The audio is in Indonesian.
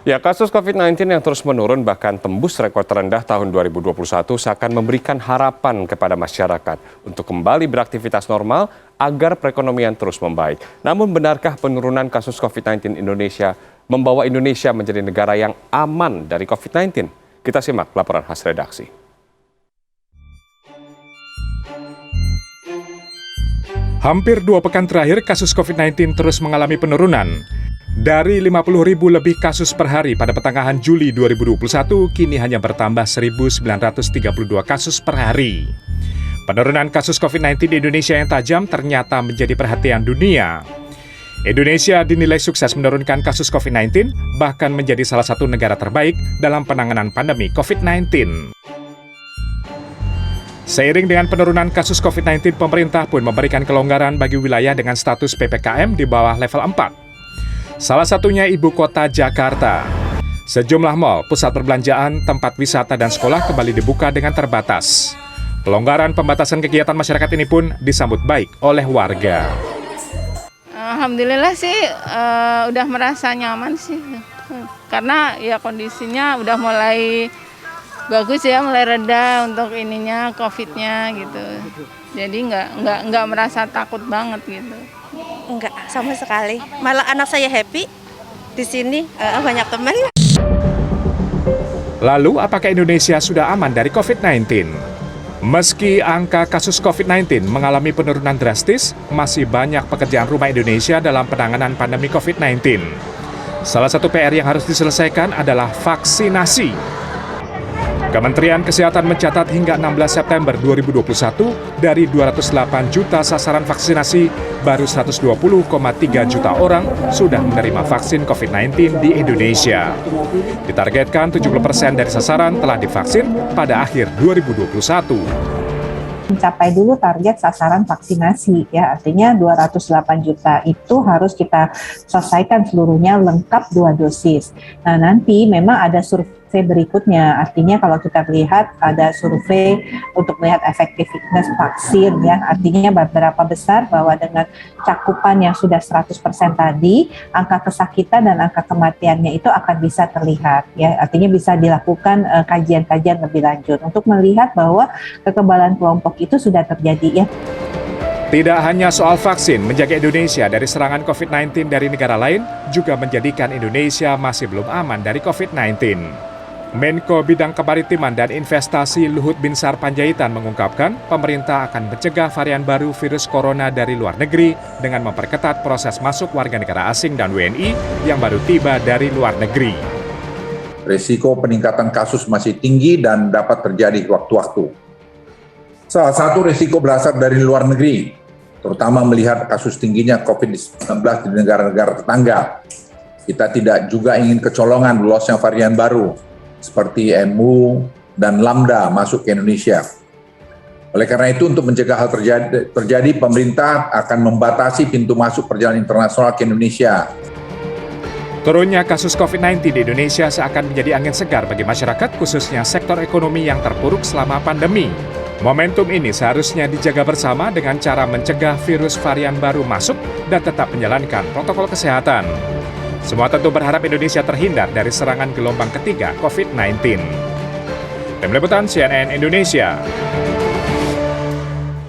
Ya, kasus COVID-19 yang terus menurun bahkan tembus rekor terendah tahun 2021 seakan memberikan harapan kepada masyarakat untuk kembali beraktivitas normal agar perekonomian terus membaik. Namun benarkah penurunan kasus COVID-19 Indonesia membawa Indonesia menjadi negara yang aman dari COVID-19? Kita simak laporan khas redaksi. Hampir 2 pekan terakhir kasus COVID-19 terus mengalami penurunan. Dari 50.000 lebih kasus per hari pada pertengahan Juli 2021, kini hanya bertambah 1.932 kasus per hari. Penurunan kasus COVID-19 di Indonesia yang tajam ternyata menjadi perhatian dunia. Indonesia dinilai sukses menurunkan kasus COVID-19, bahkan menjadi salah satu negara terbaik dalam penanganan pandemi COVID-19. Seiring dengan penurunan kasus COVID-19, pemerintah pun memberikan kelonggaran bagi wilayah dengan status PPKM di bawah level 4. Salah satunya ibu kota Jakarta. Sejumlah mal, pusat perbelanjaan, tempat wisata, dan sekolah kembali dibuka dengan terbatas. Pelonggaran pembatasan kegiatan masyarakat ini pun disambut baik oleh warga. Alhamdulillah sih udah merasa nyaman sih. Karena ya kondisinya udah mulai bagus ya, mulai reda untuk ininya COVID-nya gitu. Jadi nggak merasa takut banget gitu. Enggak, sama sekali. Malah anak saya happy di sini, banyak teman. Lalu, apakah Indonesia sudah aman dari COVID-19? Meski angka kasus COVID-19 mengalami penurunan drastis, masih banyak pekerjaan rumah Indonesia dalam penanganan pandemi COVID-19. Salah satu PR yang harus diselesaikan adalah vaksinasi. Kementerian Kesehatan mencatat hingga 16 September 2021, dari 208 juta sasaran vaksinasi, baru 120,3 juta orang sudah menerima vaksin COVID-19 di Indonesia. Ditargetkan 70% dari sasaran telah divaksin pada akhir 2021. Mencapai dulu target sasaran vaksinasi, ya artinya 208 juta itu harus kita selesaikan seluruhnya lengkap 2 dosis. Nah nanti memang ada survei berikutnya, artinya kalau kita lihat ada survei untuk melihat efektivitas vaksin, ya artinya berapa besar bahwa dengan cakupan yang sudah 100% tadi, angka kesakitan dan angka kematiannya itu akan bisa terlihat, ya artinya bisa dilakukan kajian-kajian lebih lanjut untuk melihat bahwa kekebalan kelompok itu sudah terjadi, ya. Tidak hanya soal vaksin, menjaga Indonesia dari serangan COVID-19 dari negara lain juga menjadikan Indonesia masih belum aman dari COVID-19. Menko Bidang Kemaritiman dan Investasi Luhut Binsar Panjaitan mengungkapkan pemerintah akan mencegah varian baru virus corona dari luar negeri dengan memperketat proses masuk warga negara asing dan WNI yang baru tiba dari luar negeri. Risiko peningkatan kasus masih tinggi dan dapat terjadi waktu-waktu. Salah satu risiko berasal dari luar negeri, terutama melihat kasus tingginya COVID-19 di negara-negara tetangga. Kita tidak juga ingin kecolongan lolosnya varian baru, seperti MU dan Lambda masuk ke Indonesia. Oleh karena itu, untuk mencegah hal terjadi, pemerintah akan membatasi pintu masuk perjalanan internasional ke Indonesia. Turunnya kasus COVID-19 di Indonesia seakan menjadi angin segar bagi masyarakat, khususnya sektor ekonomi yang terpuruk selama pandemi. Momentum ini seharusnya dijaga bersama dengan cara mencegah virus varian baru masuk dan tetap menjalankan protokol kesehatan. Semua tentu berharap Indonesia terhindar dari serangan gelombang ketiga COVID-19. Tim Liputan CNN Indonesia.